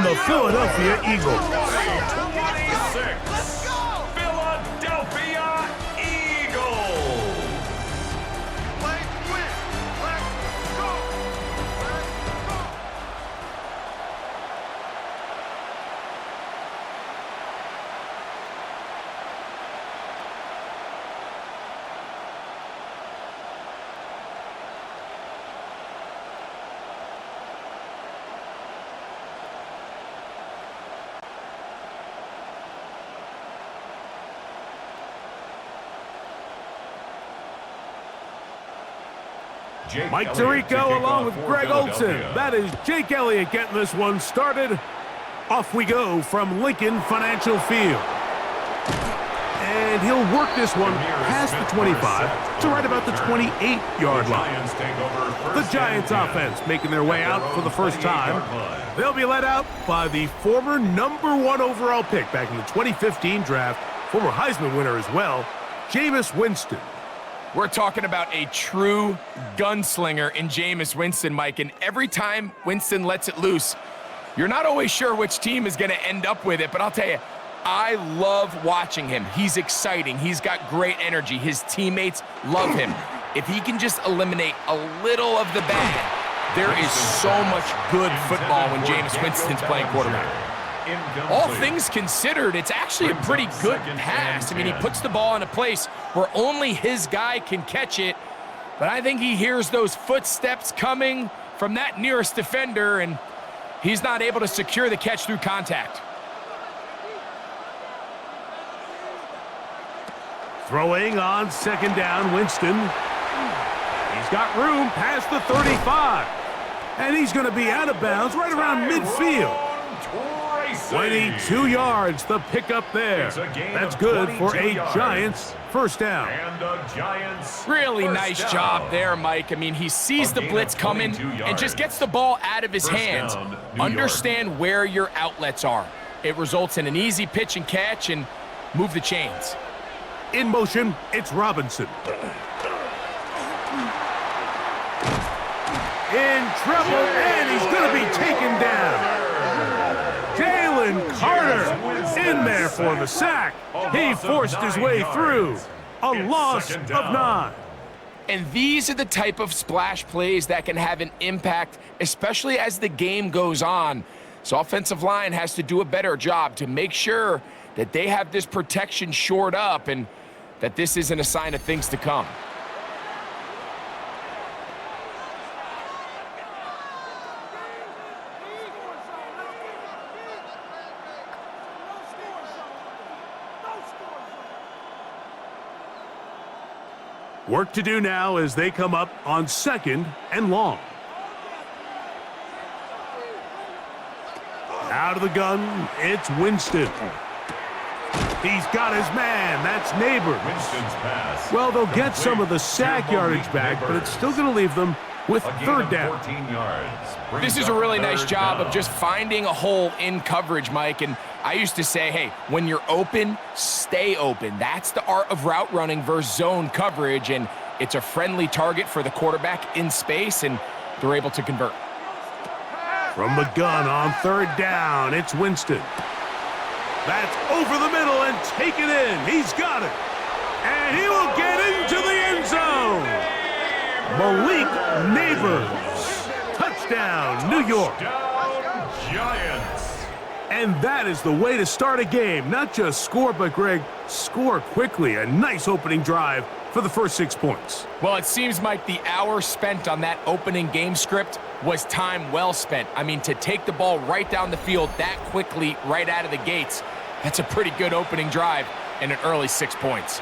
the Philadelphia Eagles. 26, Philadelphia Eagles. Mike Tirico along with Greg Olson. That is Jake Elliott getting this one started. Off we go from Lincoln Financial Field. And he'll work this one past the 25 to right about the 28-yard line. The Giants offense making their way out for the first time. They'll be led out by the former #1 overall pick back in the 2015 draft, former Heisman winner as well, Jameis Winston. We're talking about a true gunslinger in Jameis Winston, Mike, and every time Winston lets it loose, you're not always sure which team is going to end up with it, but I'll tell you, I love watching him. He's exciting. He's got great energy. His teammates love him. If he can just eliminate a little of the bad, there is so much good football when Jameis Winston's playing quarterback. All things considered, it's actually a pretty good pass. I mean, he puts the ball in a place where only his guy can catch it, but I think he hears those footsteps coming from that nearest defender, and he's not able to secure the catch through contact. Throwing on second down, Winston. He's got room past the 35, and he's going to be out of bounds right around midfield. 22 yards, the pickup there. That's good for a Giants first down. Really nice job there, Mike. I mean, he sees the blitz coming and just gets the ball out of his hands. Understand where your outlets are. It results in an easy pitch and catch and move the chains. In motion, it's Robinson. In trouble, and he's going to be taken down. Carter in there for the sack. He forced his way through. A loss of 9. And these are the type of splash plays that can have an impact, especially as the game goes on. So offensive line has to do a better job to make sure that they have this protection shored up and that this isn't a sign of things to come. Work to do now as they come up on second and long. Out of the gun, it's Winston. He's got his man. That's Neighbors. Well, they'll get some of the sack yardage back, but it's still going to leave them with third down. This is a really nice job of just finding a hole in coverage, Mike. And I used to say, hey, when you're open, stay open. That's the art of route running versus zone coverage, and it's a friendly target for the quarterback in space, and they're able to convert. From the gun on third down, it's Winston. That's over the middle and taken in. He's got it. And he will get into the end zone. Malik Neighbors. Touchdown, New York. Giants. And that is the way to start a game. Not just score, but, Greg, score quickly. A nice opening drive for the first 6 points. Well, it seems like the hour spent on that opening game script was time well spent. I mean, to take the ball right down the field that quickly, right out of the gates, that's a pretty good opening drive and an early 6 points.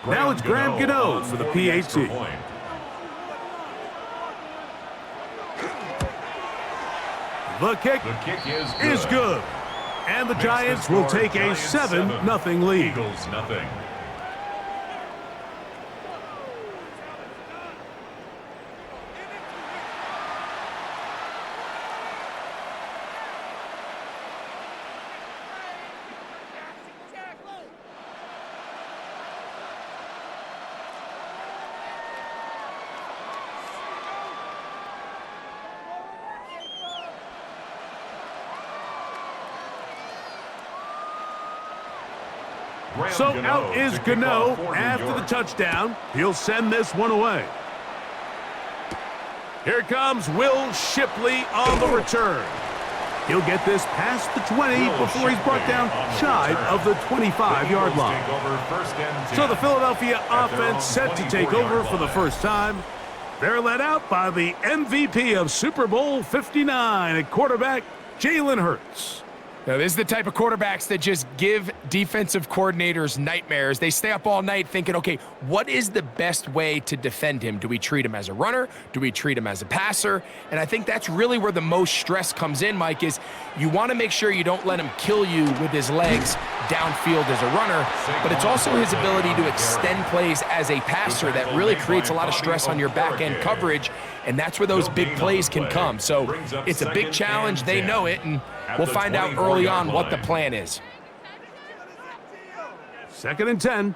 Now it's Graham Gano for the PAT. The kick is good. And the Giants will take a 7-0 lead. Eagles nothing. So out is Gano after the touchdown. He'll send this one away. Here comes Will Shipley on the return. He'll get this past the 20 before he's brought down shy of the 25-yard line. So the Philadelphia offense set to take over for the first time. They're led out by the MVP of Super Bowl 59 at quarterback, Jalen Hurts. Now, this is the type of quarterbacks that just give defensive coordinators nightmares. They stay up all night thinking, okay, what is the best way to defend him? Do we treat him as a runner? Do we treat him as a passer? And I think that's really where the most stress comes in, Mike, is you want to make sure you don't let him kill you with his legs downfield as a runner, but it's also his ability to extend plays as a passer that really creates a lot of stress on your back-end coverage, and that's where those big plays can come. So it's a big challenge. They know it, and we'll find out early on what the plan is. 2nd and 10.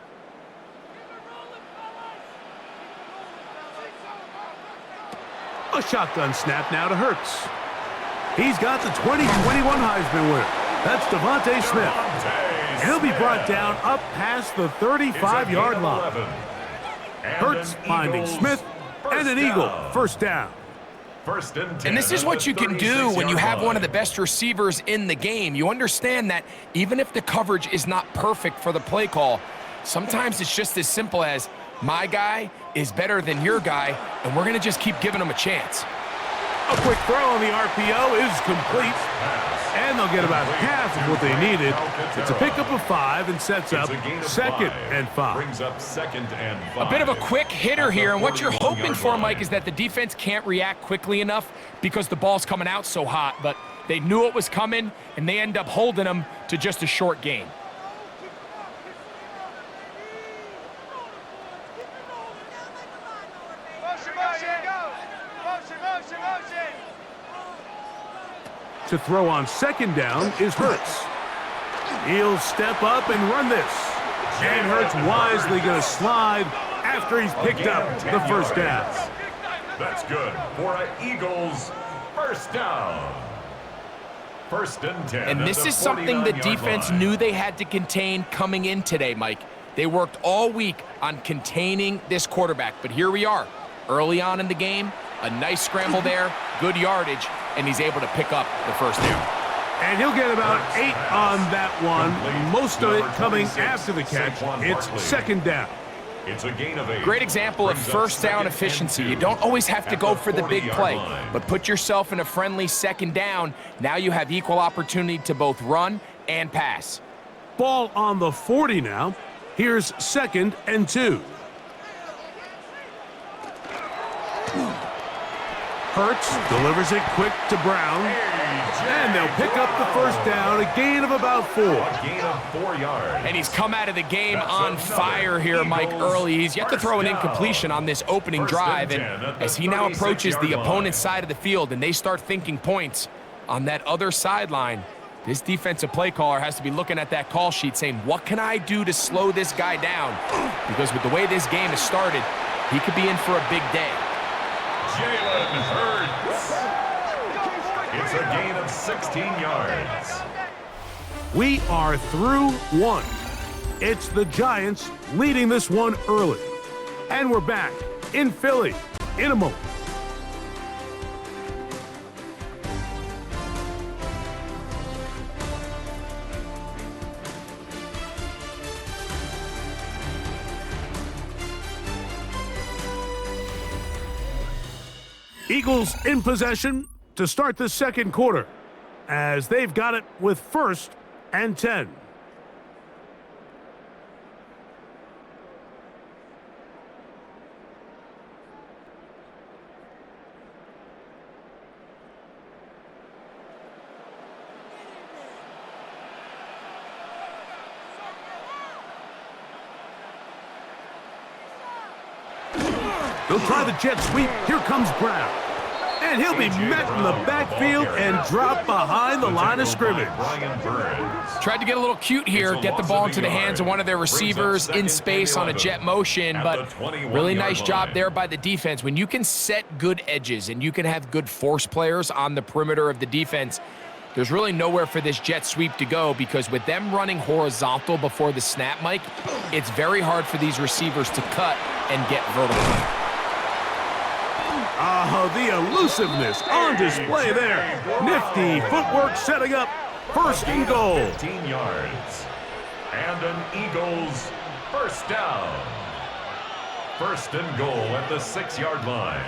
A shotgun snap now to Hurts. He's got the 2021 Heisman winner. That's Devontae Smith. He'll be brought down up past the 35-yard line. Hurts finding Smith, and an Eagle first down. And this is what you can do when you have one of the best receivers in the game. You understand that even if the coverage is not perfect for the play call, sometimes it's just as simple as my guy is better than your guy, and we're going to just keep giving him a chance. A quick throw on the RPO is complete, and they'll get about half of what they needed. It's a pickup of 5 and sets up 2nd and 5. A bit of a quick hitter here, and what you're hoping for, Mike, is that the defense can't react quickly enough because the ball's coming out so hot, but they knew it was coming, and they end up holding them to just a short gain. To throw on 2nd down is Hurts. He'll step up and run this. And Hurts wisely going to slide after he's picked up the first down. That's good for an Eagles first down. 1st and 10. And this is something the defense knew they had to contain coming in today, Mike. They worked all week on containing this quarterback, but here we are. Early on in the game, a nice scramble there, good yardage, and he's able to pick up the first down. And he'll get about 8 on that one, most of it coming after the catch. It's 2nd down. It's a gain of 8. Great example of first down efficiency. You don't always have to go for the big play, but put yourself in a friendly 2nd down. Now you have equal opportunity to both run and pass. Ball on the 40 now. Here's 2nd and 2. Hurts delivers it quick to Brown, and they'll pick up the first down, a gain of about 4. A gain of 4 yards. And he's come out of the game on fire here, Mike, early. He's yet to throw an incompletion on this opening drive, and as he now approaches the opponent's side of the field and they start thinking points on that other sideline, this defensive play caller has to be looking at that call sheet saying, what can I do to slow this guy down? Because with the way this game has started, he could be in for a big day. Jalen Hurts. It's a gain of 16 yards. We are through 1. It's the Giants leading this one early. And we're back in Philly in a moment. Eagles in possession to start the 2nd quarter, as they've got it with 1st and 10. They'll try the jet sweep. Here comes Brown. And he'll be met in the backfield and dropped behind the line of scrimmage. Tried to get a little cute here, get the ball into the hands of one of their receivers in space on a jet motion, but really nice job there by the defense. When you can set good edges and you can have good force players on the perimeter of the defense, There's really nowhere for this jet sweep to go because with them running horizontal before the snap, Mike, it's very hard for these receivers to cut and get vertical. The elusiveness on display there. Nifty footwork setting up first and goal. 15 yards. And an Eagles first down. First and goal at the 6-yard line.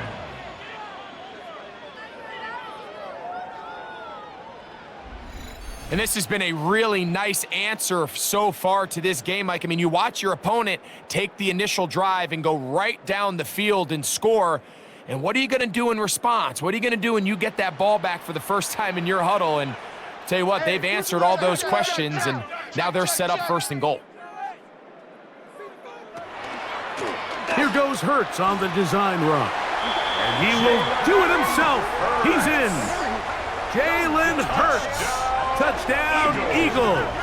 And this has been a really nice answer so far to this game, Mike. I mean, you watch your opponent take the initial drive and go right down the field and score. And what are you going to do in response? What are you going to do when you get that ball back for the first time in your huddle? And tell you what, they've answered all those questions, and now they're set up first and goal. Here goes Hurts on the design run. And he will do it himself. He's in. Jalen Hurts. Touchdown, Eagles.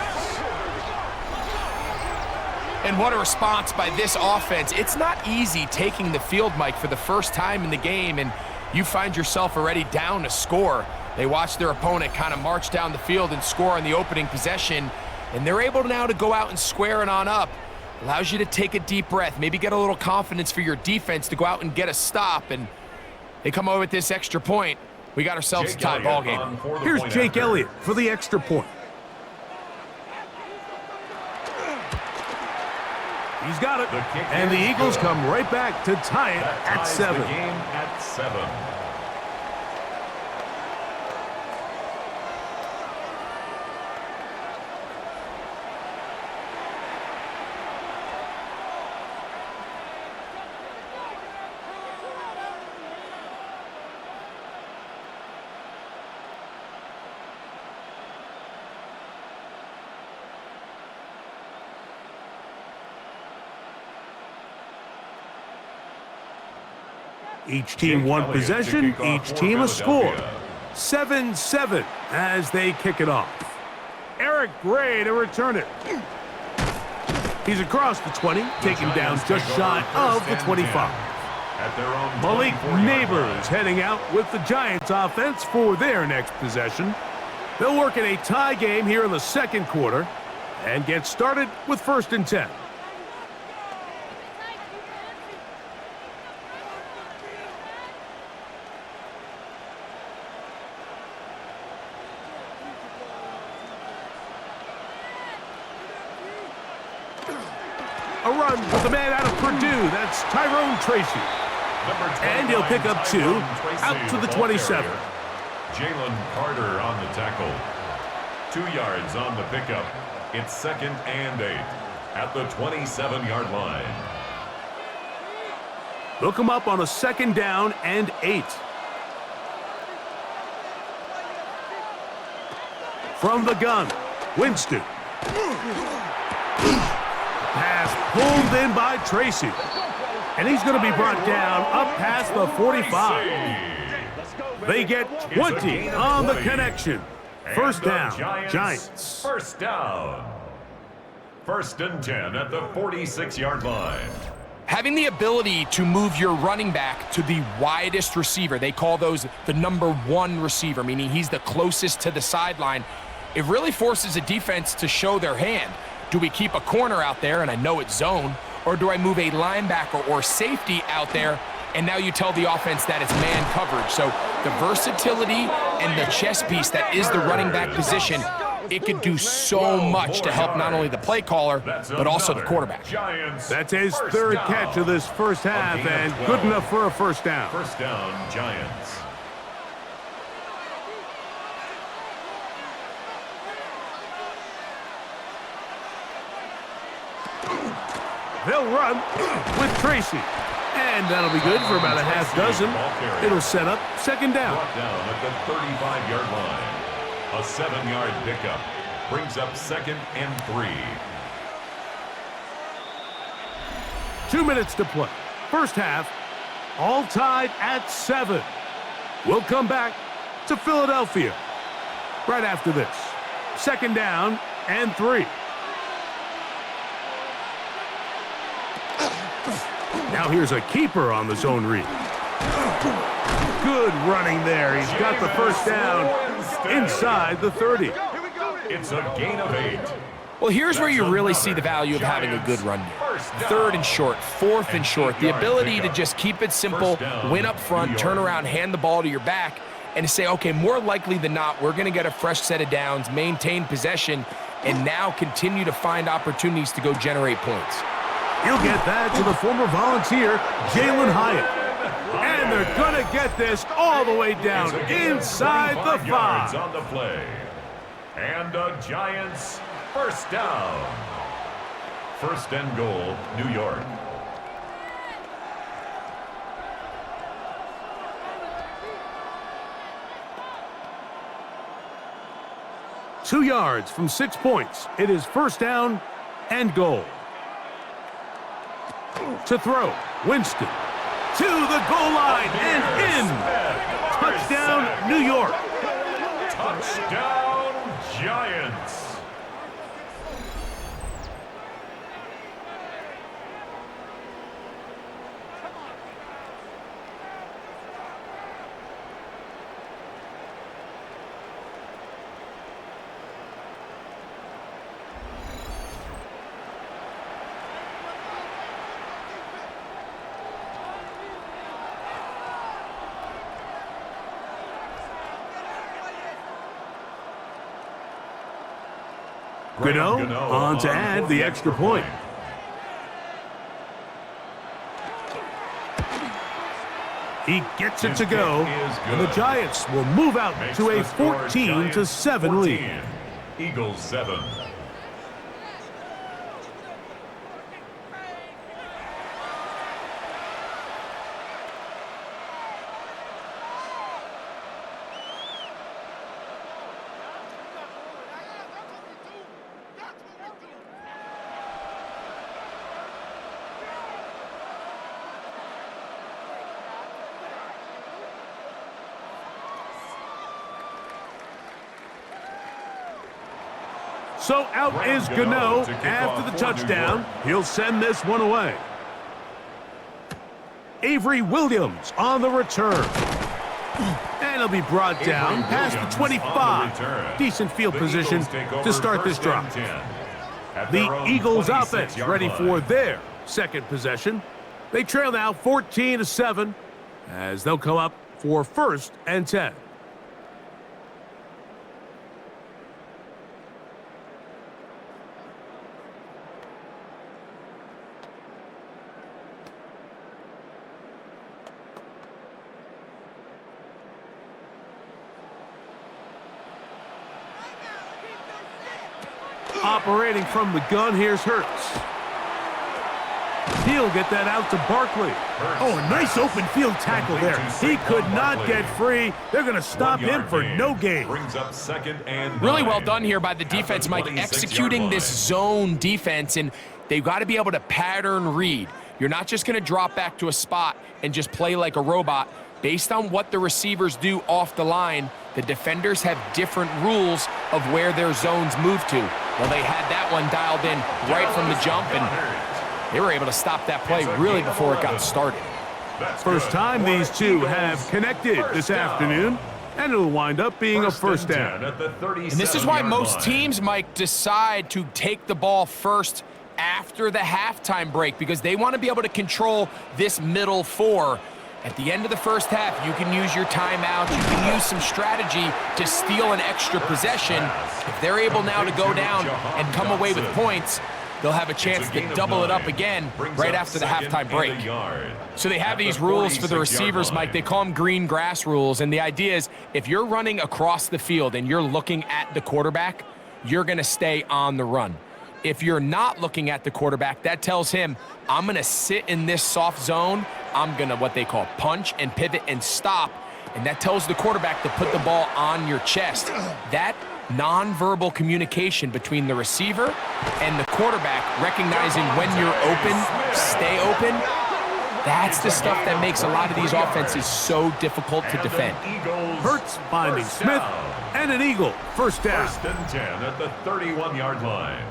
And what a response by this offense. It's not easy taking the field, Mike, for the first time in the game, and you find yourself already down a score. They watch their opponent kind of march down the field and score on the opening possession, and they're able now to go out and square it on up. Allows you to take a deep breath, maybe get a little confidence for your defense to go out and get a stop, and they come away with this extra point. We got ourselves a tie ball game. Here's Jake Elliott for the extra point. He's got it. And the Eagles come right back to tie it at 7. The game at 7. Each team one possession, each team a score. 7-7 as they kick it off. Eric Gray to return it. He's across the 20, taken down just shy of the 25. Malik Neighbors heading out with the Giants offense for their next possession. They'll work in a tie game here in the second quarter and get started with 1st and 10. A run with the man out of Purdue. That's Tyrone Tracy. And he'll pick up 2 out to the 27. Jalen Carter on the tackle. 2 yards on the pickup. It's 2nd and 8 at the 27-yard line. They'll come up on a 2nd down and 8. From the gun, Winston. Pass pulled in by Tracy. And he's going to be brought down up past the 45. They get 20 on the connection. First down, Giants. First down. 1st and 10 at the 46-yard line. Having the ability to move your running back to the widest receiver, they call those the number 1 receiver, meaning he's the closest to the sideline. It really forces a defense to show their hand. Do we keep a corner out there, and I know it's zone, or do I move a linebacker or safety out there, and now you tell the offense that it's man coverage? So the versatility and the chess piece that is the running back position, it could do so much to help not only the play caller, but also the quarterback. That's his 3rd catch of this first half, and good enough for a first down. First down, Giants. They'll run with Tracy. And that'll be good for about a half dozen. It'll set up 2nd down. Brought down at the 35-yard line. A 7-yard pickup brings up 2nd and 3. 2 minutes to play. First half, all tied at 7. We'll come back to Philadelphia right after this. 2nd down and 3. Now here's a keeper on the zone read. Good running there. He's got the first down inside the 30. It's a gain of 8. Well, here's where you really see the value of having a good run game. Third and short, fourth and short. The ability to just keep it simple, win up front, turn around, hand the ball to your back, and to say, okay, more likely than not, we're going to get a fresh set of downs, maintain possession, and now continue to find opportunities to go generate points. You'll get that to the former Volunteer, Jalen Hyatt. And they're going to get this all the way down inside the 5. On the play. And the Giants first down. First and goal, New York. Two yards from 6 points. It is first down and goal. To throw, Winston. To the goal line and in. Touchdown, New York. Touchdown, Giants. Gano on to add the extra point. He gets it to go, and the Giants will move out to a 14-7 lead. Eagles 7. So out is Gano after the touchdown. He'll send this one away. Avery Williams on the return. And he'll be brought down past the 25. Decent field position to start this drive. The Eagles offense ready for their second possession. They trail now 14-7 as they'll come up for first and 10. Operating from the gun, here's Hurts. He'll get that out to Barkley. Oh, a nice open field tackle there. He could not get free. They're going to stop him for no gain. Brings up second and Really well done here by the defense, Mike, executing this zone defense, and they've got to be able to pattern read. You're not just going to drop back to a spot and just play like a robot. Based on what the receivers do off the line, the defenders have different rules of where their zones move to. Well, they had that one dialed in right from the jump, and they were able to stop that play really before it got started. First time these two have connected this afternoon, and it'll wind up being a first down. And this is why most teams, Mike, decide to take the ball first after the halftime break, because they want to be able to control this middle 4. At the end of the first half, you can use your timeout, you can use some strategy to steal an extra possession. If they're able now to go down and come away with points, they'll have a chance to double it up again right after the halftime break. So they have these rules for the receivers, Mike. They call them green grass rules, and the idea is if you're running across the field and you're looking at the quarterback, you're going to stay on the run. If you're not looking at the quarterback, that tells him, I'm going to sit in this soft zone. I'm going to what they call punch and pivot and stop. And that tells the quarterback to put the ball on your chest. That nonverbal communication between the receiver and the quarterback, recognizing when you're open, stay open, that's the stuff that makes a lot of these offenses so difficult to defend. Hurts finding Smith, and an Eagle first down. First and 10 at the 31-yard line.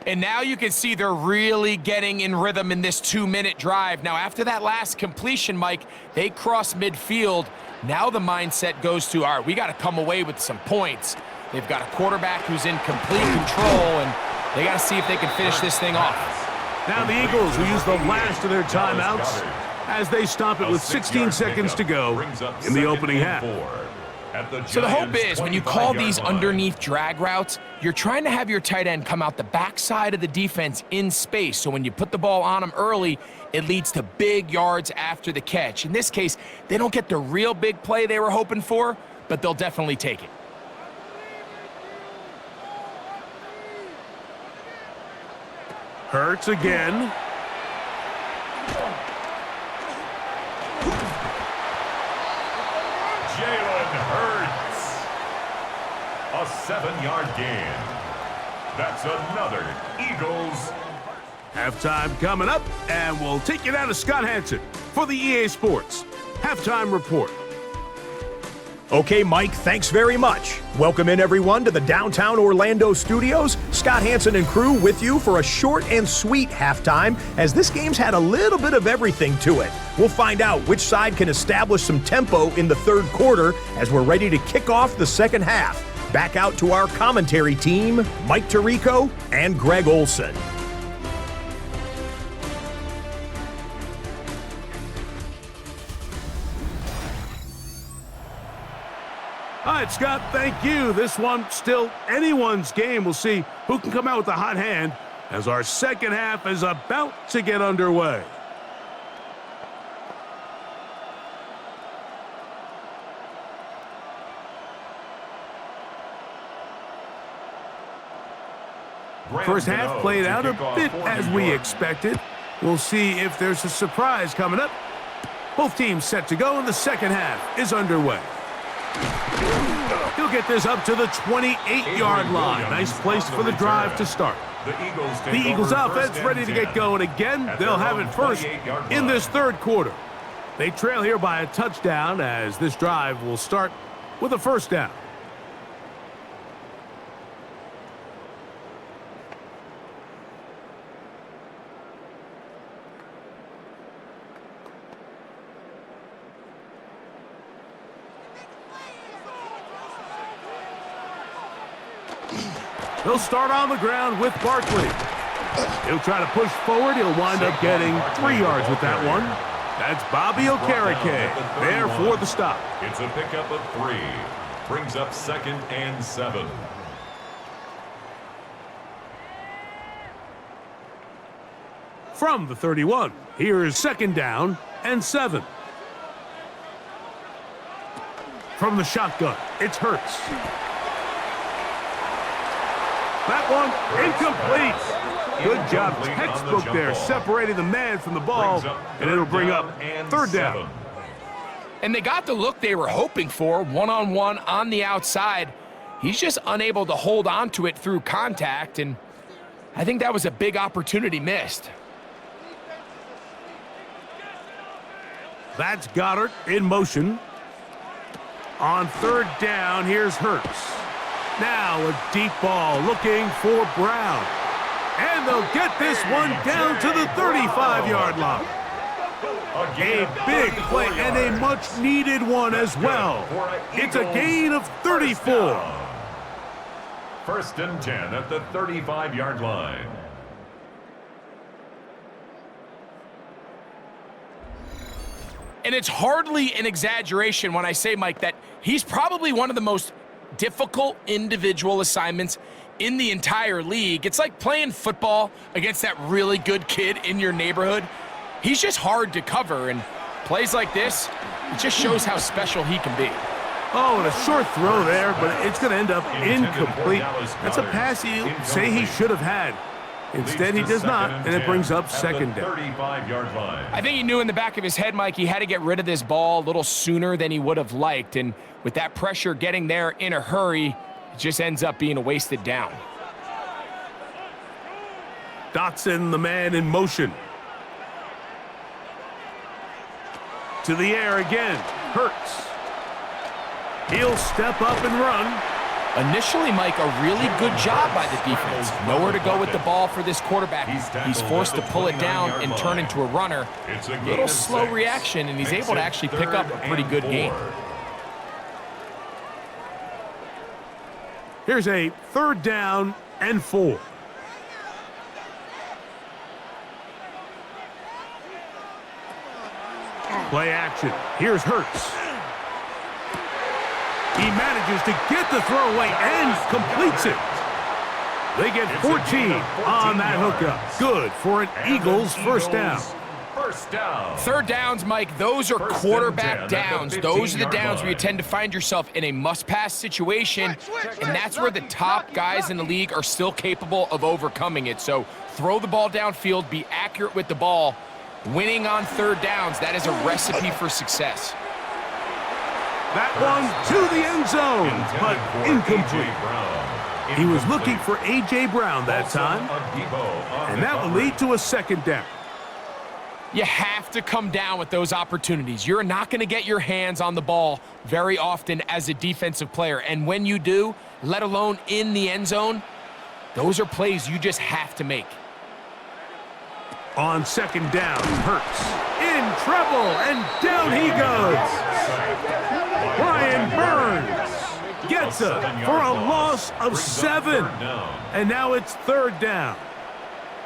And now you can see they're really getting in rhythm in this 2-minute drive. Now, after that last completion, Mike, they cross midfield. Now the mindset goes to, all right, we got to come away with some points. They've got a quarterback who's in complete control, and they got to see if they can finish this thing off. Now the Eagles will use the last of their timeouts as they stop it with 16 seconds to go in the opening half. So the hope is when you call these underneath drag routes, you're trying to have your tight end come out the backside of the defense in space. So when you put the ball on them early, it leads to big yards after the catch. In this case, they don't get the real big play they were hoping for, but they'll definitely take it. Hurts again. A 7-yard gain. That's another Eagles. Halftime coming up, and we'll take you down to Scott Hansen for the EA Sports Halftime Report. Okay, Mike, thanks very much. Welcome in, everyone, to the downtown Orlando studios. Scott Hansen and crew with you for a short and sweet halftime, as this game's had a little bit of everything to it. We'll find out which side can establish some tempo in the third quarter as we're ready to kick off the second half. Back out to our commentary team, Mike Tirico and Greg Olson. All right, Scott, thank you. This one still anyone's game. We'll see who can come out with the hot hand as our second half is about to get underway. First half played out a bit as we expected. We'll see if there's a surprise coming up. Both teams set to go, and the second half is underway. He'll get this up to the 28-yard line. Nice place for the drive to start. The Eagles offense ready to get going again. They'll have it first in this third quarter. They trail here by a touchdown as this drive will start with a first down. He'll start on the ground with Barkley. He'll try to push forward. He'll wind up getting 3 yards with that one. That's Bobby Okereke there for the stop. It's a pickup of 3. Brings up 2nd and 7. From the 31, here is 2nd down and 7. From the shotgun, it's Hurts. That one incomplete. Good job, textbook there, separating the man from the ball, and it'll bring up 3rd down. And they got the look they were hoping for, one-on-one on the outside. He's just unable to hold on to it through contact, and I think that was a big opportunity missed. That's Goddard in motion. On 3rd down, here's Hurts. Now a deep ball looking for Brown. And they'll get this one down to the 35-yard line. A big play and a much-needed one as well. It's a gain of 34. 1st and 10 at the 35-yard line. And it's hardly an exaggeration when I say, Mike, that he's probably one of the most difficult individual assignments in the entire league. It's like playing football against that really good kid in your neighborhood. He's just hard to cover, and plays like this, it just shows how special he can be. Oh, and a short throw there, but it's going to end up incomplete. That's a pass you say he should have had. Instead, he does not, and it brings up 2nd down. 35-yard line. I think he knew in the back of his head, Mike, he had to get rid of this ball a little sooner than he would have liked, and with that pressure getting there in a hurry, it just ends up being a wasted down. Dotson, the man in motion. To the air again. Hurts. He'll step up and run. Initially, Mike, a really good job by the defense. Nowhere to go with the ball for this quarterback. He's forced to pull it down and turn into a runner. A little slow reaction, and he's able to actually pick up a pretty good gain. Here's a 3rd down and 4. Play action. Here's Hurts. He manages to get the throw away and completes it. They get 14 on that hookup. Good for an Eagles first down. First down. 3rd downs, Mike, those are quarterback downs. Those are the downs where you tend to find yourself in a must-pass situation, and that's where the top guys in the league are still capable of overcoming it. So throw the ball downfield, be accurate with the ball. Winning on 3rd downs, that is a recipe for success. That one to the end zone, but incomplete. He was looking for A.J. Brown that time, and that will lead to a 2nd down. You have to come down with those opportunities. You're not going to get your hands on the ball very often as a defensive player, and when you do, let alone in the end zone, those are plays you just have to make. On 2nd down, Hurts in trouble, and down he goes. Brian Burns gets it for a loss of 7. And now it's 3rd down.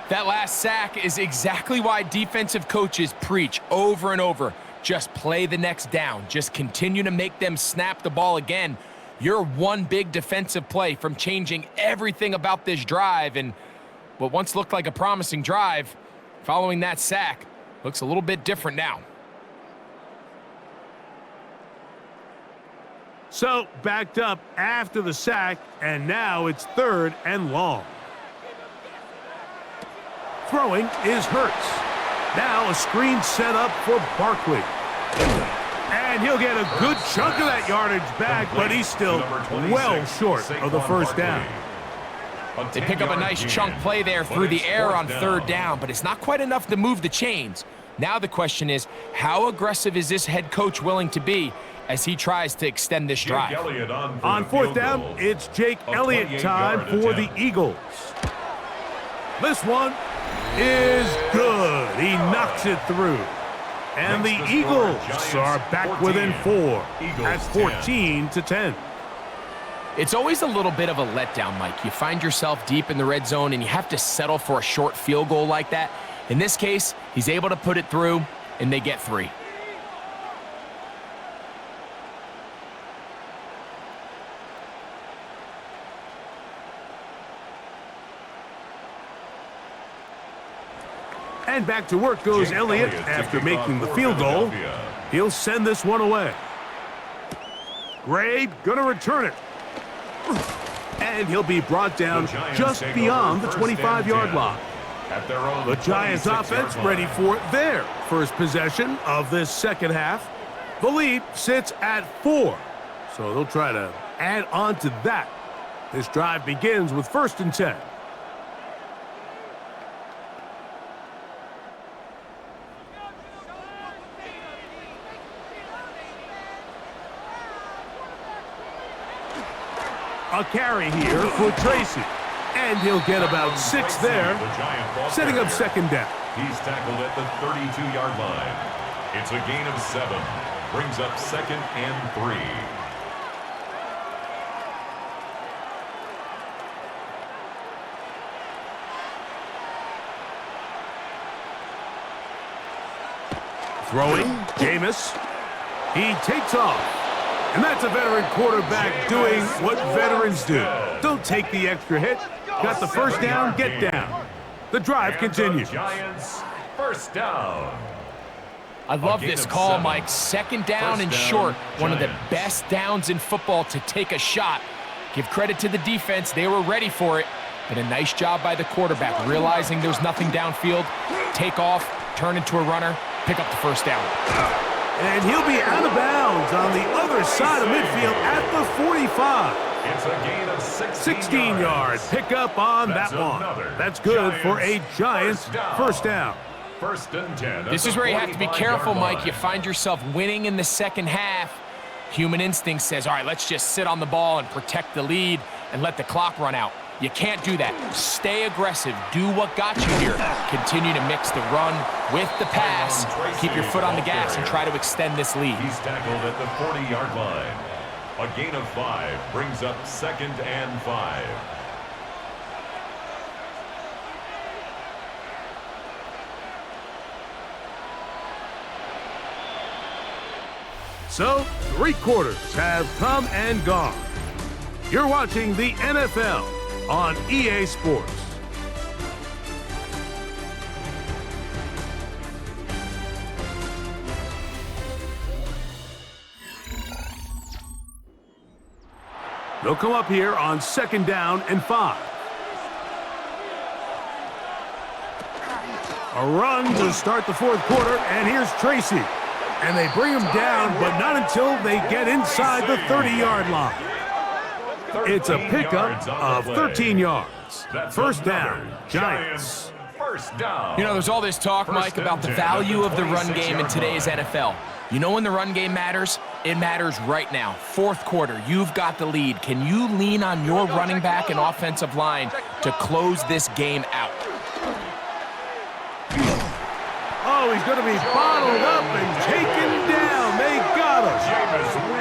That last sack is exactly why defensive coaches preach over and over. Just play the next down. Just continue to make them snap the ball again. You're one big defensive play from changing everything about this drive. And what once looked like a promising drive, following that sack, looks a little bit different now. So backed up after the sack, and now it's 3rd and long. Throwing is Hurts. Now a screen set up for Barkley. And he'll get a good chunk of that yardage back, but he's still well short of the first down. They pick up a nice chunk play there through the air on 3rd down, but it's not quite enough to move the chains. Now the question is, how aggressive is this head coach willing to be as he tries to extend this drive? On 4th down, it's Jake Elliott time for the Eagles. This one is good. He knocks it through. And the Eagles are back within 4 at 14-10. It's always a little bit of a letdown, Mike. You find yourself deep in the red zone and you have to settle for a short field goal like that. In this case, he's able to put it through and they get 3. And back to work goes Elliott after making the field goal. He'll send this one away. Gray gonna return it. And he'll be brought down just beyond the 25-yard line. The Giants offense ready for their first possession of this second half. The lead sits at 4, so they'll try to add on to that. This drive begins with 1st and 10. A carry here for Tracy. And he'll get about 6 there, setting up 2nd down. He's tackled at the 32-yard line. It's a gain of 7. Brings up 2nd and 3. Throwing, Jameis. He takes off. And that's a veteran quarterback doing what veterans do. Don't take the extra hit. Got the first down, get down. The drive continues. Giants, first down. I love this call, Mike. 2nd down and short. One of the best downs in football to take a shot. Give credit to the defense. They were ready for it. But a nice job by the quarterback, realizing there's nothing downfield. Take off, turn into a runner, pick up the first down. And he'll be out of bounds on the other side of midfield at the 45. It's a gain of 16 yards. Pick up on that one. That's good for a Giants first down. 1st and 10. This is where you have to be careful, Mike. You find yourself winning in the second half. Human instinct says, all right, let's just sit on the ball and protect the lead and let the clock run out. You can't do that. Stay aggressive. Do what got you here. Continue to mix the run with the pass. Keep your foot on the gas and try to extend this lead. He's tackled at the 40-yard line. A gain of 5 brings up 2nd and 5. So, 3 quarters have come and gone. You're watching the NFL on EA Sports. They'll come up here on 2nd down and 5. A run to start the 4th quarter, and here's Tracy. And they bring him down, but not until they get inside the 30-yard line. It's a pickup of 13 yards. First down, Giants. First down. You know, there's all this talk, Mike, about the value of the run game in today's NFL. You know when the run game matters? It matters right now. 4th quarter, you've got the lead. Can you lean on your running back and offensive line to close this game out? Oh, he's going to be bottled up and taken down. They got him.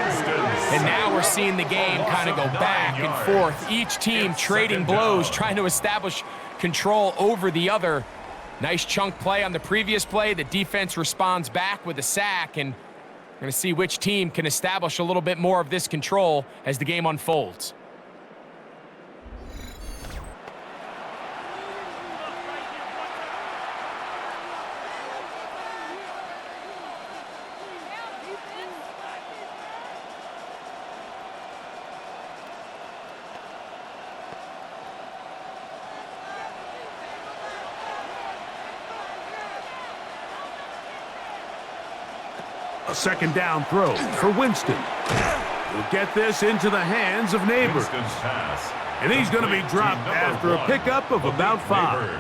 And now we're seeing the game kind of go back and forth. Each team trading blows, trying to establish control over the other. Nice chunk play on the previous play. The defense responds back with a sack, and we're going to see which team can establish a little bit more of this control as the game unfolds. A 2nd down throw for Winston. He'll get this into the hands of Neighbors. And he's going to be dropped after a pickup of about 5.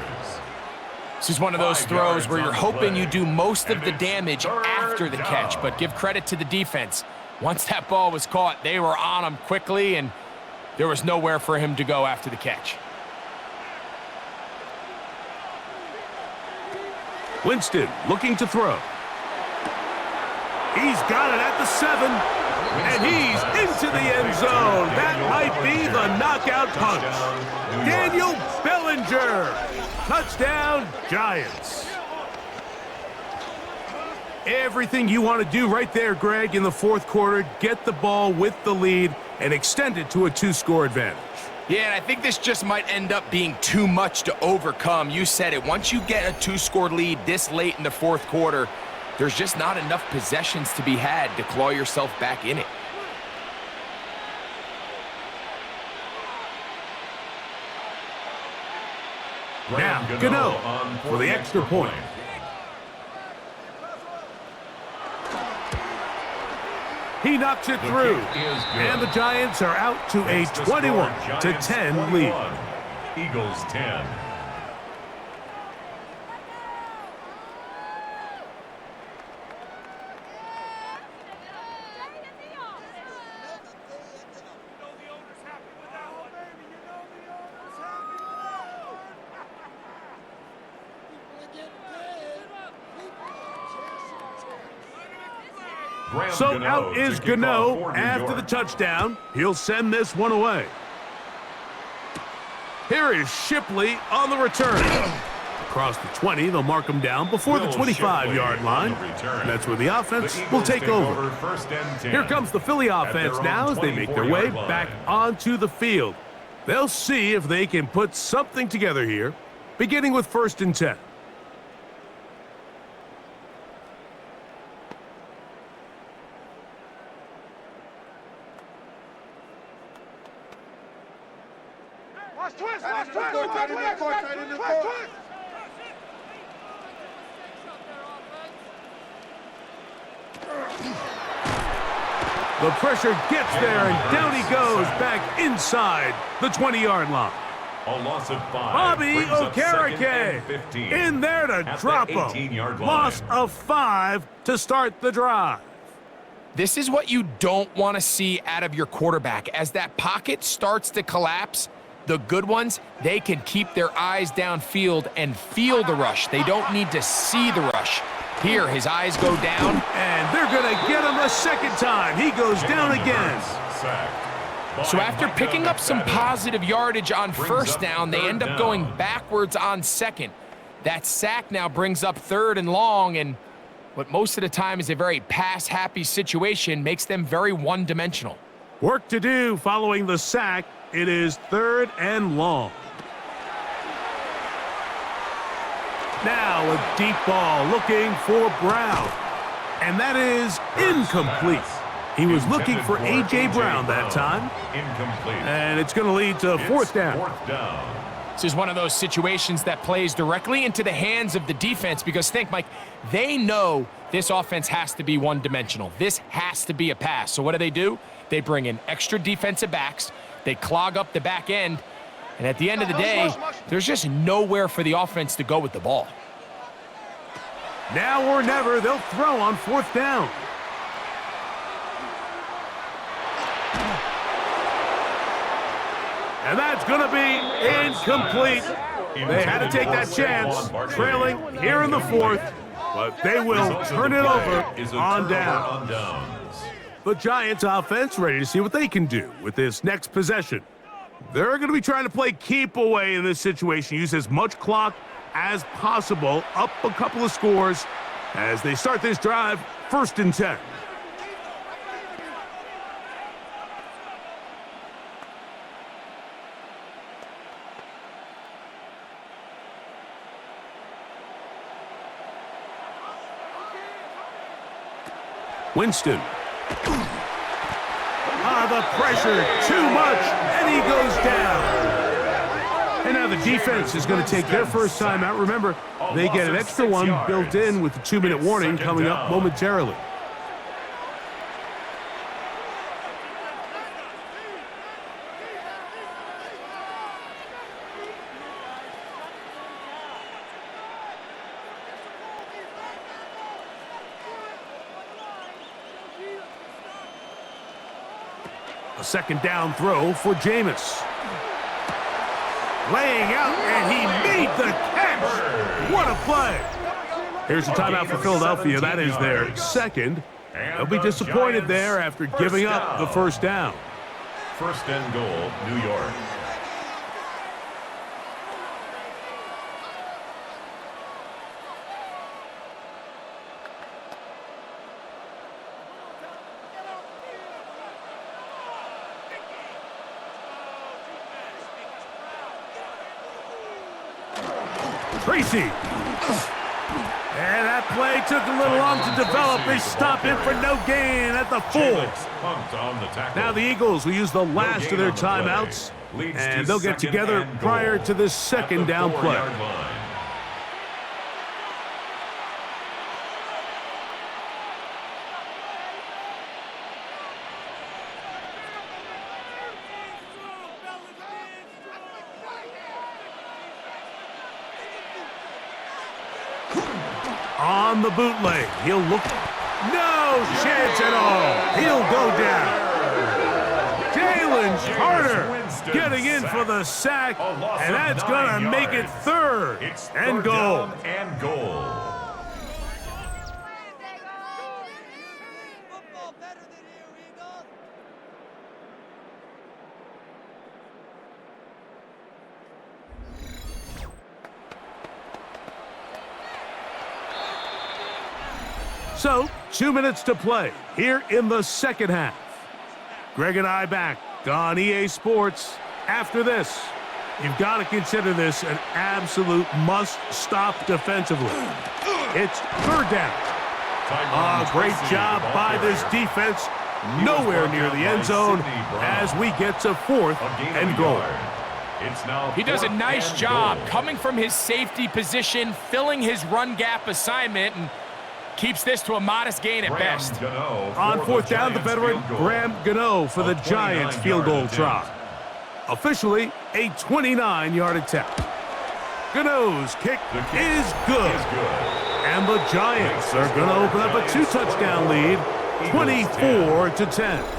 This is one of those throws where you're hoping you do most of the damage after the catch, but give credit to the defense. Once that ball was caught, they were on him quickly, and there was nowhere for him to go after the catch. Winston looking to throw. He's got it at the 7, and he's into the end zone. That might be the knockout punch. Daniel Bellinger. Touchdown, Giants. Everything you want to do right there, Greg, in the 4th quarter. Get the ball with the lead and extend it to a 2-score advantage. Yeah, and I think this just might end up being too much to overcome. You said it. Once you get a 2-score lead this late in the 4th quarter, there's just not enough possessions to be had to claw yourself back in it. Now, Gano for the extra point. He knocks it through, and the Giants are out to a 21-10 lead. Eagles 10. So out is Gano after the touchdown. He'll send this one away. Here is Shipley on the return. Across the 20, they'll mark him down before the 25-yard line. That's where the offense will take over. Here comes the Philly offense now as they make their way back onto the field. They'll see if they can put something together here, beginning with 1st and 10. The pressure gets there, and down he goes back inside the 20-yard line. A loss of 5. Bobby Okereke in there to drop him. Loss of 5 to start the drive. This is what you don't want to see out of your quarterback. As that pocket starts to collapse, the good ones, they can keep their eyes downfield and feel the rush. They don't need to see the rush. Here, his eyes go down. And they're going to get him a second time. He goes down again. So after picking up some positive yardage on first down, they end up going backwards on second. That sack now brings up 3rd and long, and what most of the time is a very pass-happy situation makes them very one-dimensional. Work to do following the sack. It is 3rd and long. Now a deep ball looking for Brown. And that is incomplete. He was looking for A.J. Brown that time. Incomplete. And it's going to lead to 4th down. 4th down. This is one of those situations that plays directly into the hands of the defense because think, Mike, they know this offense has to be one-dimensional. This has to be a pass. So what do? They bring in extra defensive backs. They clog up the back end. And at the end of the day, there's just nowhere for the offense to go with the ball. Now or never, they'll throw on 4th down. And that's going to be incomplete. They had to take that chance, trailing here in the 4th, but they will turn it over on down. The Giants offense ready to see what they can do with this next possession. They're going to be trying to play keep away in this situation, use as much clock as possible, up a couple of scores as they start this drive, 1st and 10. Winston. The pressure, too much, and he goes down. And now the defense is going to take their first time out. Remember, they get an extra one built in with the 2-minute warning coming up momentarily. A 2nd down throw for Jameis. Laying out, and he made the catch. What a play. Here's a timeout for Philadelphia. That is their 2nd. They'll be disappointed there after giving up the 1st down. 1st and goal, New York. Tracy. And that play took a little long to develop. They stop him for no gain at the 4. Now the Eagles will use the last of their timeouts, and they'll get together prior to this 2nd down play. On the bootleg, he'll look. No chance at all. He'll go down. Jalen Carter getting in for the sack, and that's going to make it 3rd and goal. So, 2 minutes to play here in the 2nd half. Greg and I back on EA Sports. After this, you've got to consider this an absolute must-stop defensively. It's 3rd down. Great job by this defense. Nowhere near the end zone as we get to 4th and goal. He does a nice job coming from his safety position, filling his run gap assignment, and keeps this to a modest gain at best. On 4th down, the veteran Graham Gano for the Giants field goal try. Officially a 29-yard attempt. Gano's kick is good. And the Giants are going to open up a 2-touchdown lead 24-10.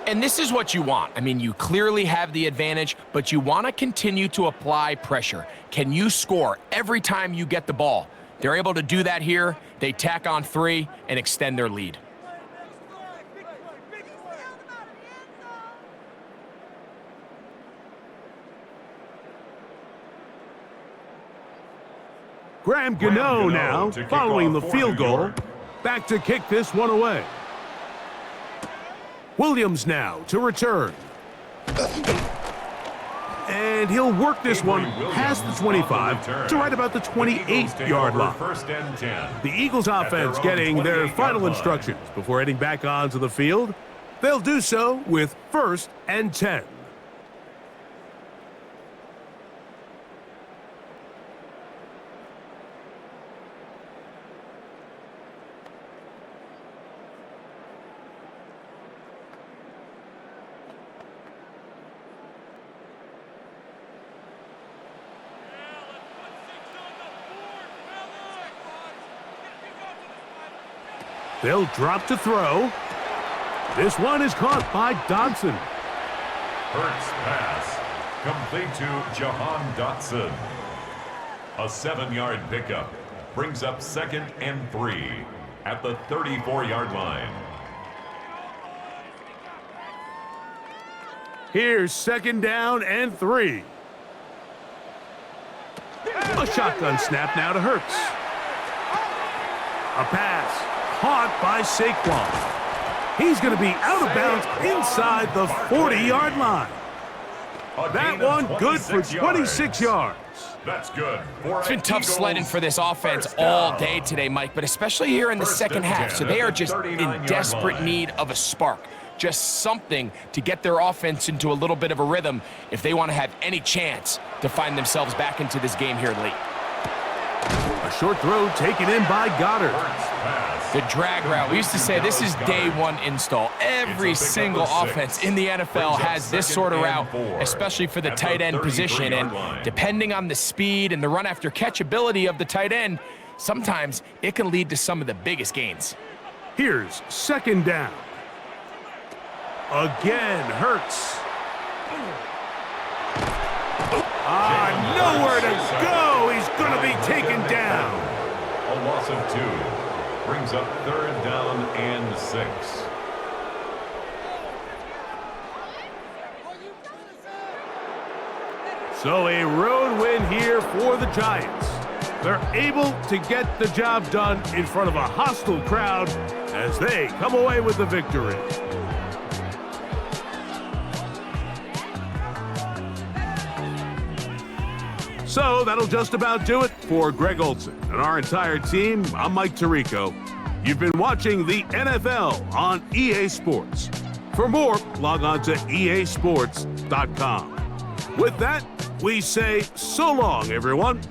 And this is what you want. I mean, you clearly have the advantage, but you want to continue to apply pressure. Can you score every time you get the ball? They're able to do that here. They tack on 3 and extend their lead. Graham Gano now, following the field goal, back to kick this one away. Williams now to return. And he'll work this one past the 25 to right about the 28-yard line. The Eagles offense getting their final instructions before heading back onto the field. They'll do so with 1st and 10. They'll drop to throw. This one is caught by Dodson. Hurts pass, complete to Jahan Dotson. A 7-yard pickup brings up 2nd and 3 at the 34-yard line. Here's 2nd down and 3. A shotgun snap now to Hurts. A pass caught by Saquon. He's going to be out of bounds inside the 40-yard line. That one good for 26 yards. That's good. It's been tough sledding for this offense all day today, Mike, but especially here in the second half. So they are just in desperate need of a spark. Just something to get their offense into a little bit of a rhythm if they want to have any chance to find themselves back into this game here late. A short throw taken in by Goddard. The drag route. We used to say this is day one install. Every single offense in the NFL has this sort of route, especially for the tight end position. And depending on the speed and the run after catch ability of the tight end, sometimes it can lead to some of the biggest gains. Here's 2nd down. Again, Hurts. Nowhere to go. He's going to be taken down. A loss of 2 brings up 3rd down and 6. So a road win here for the Giants. They're able to get the job done in front of a hostile crowd as they come away with the victory. So that'll just about do it for Greg Olsen and our entire team. I'm Mike Tirico. You've been watching the NFL on EA Sports. For more, log on to easports.com. With that, we say so long, everyone.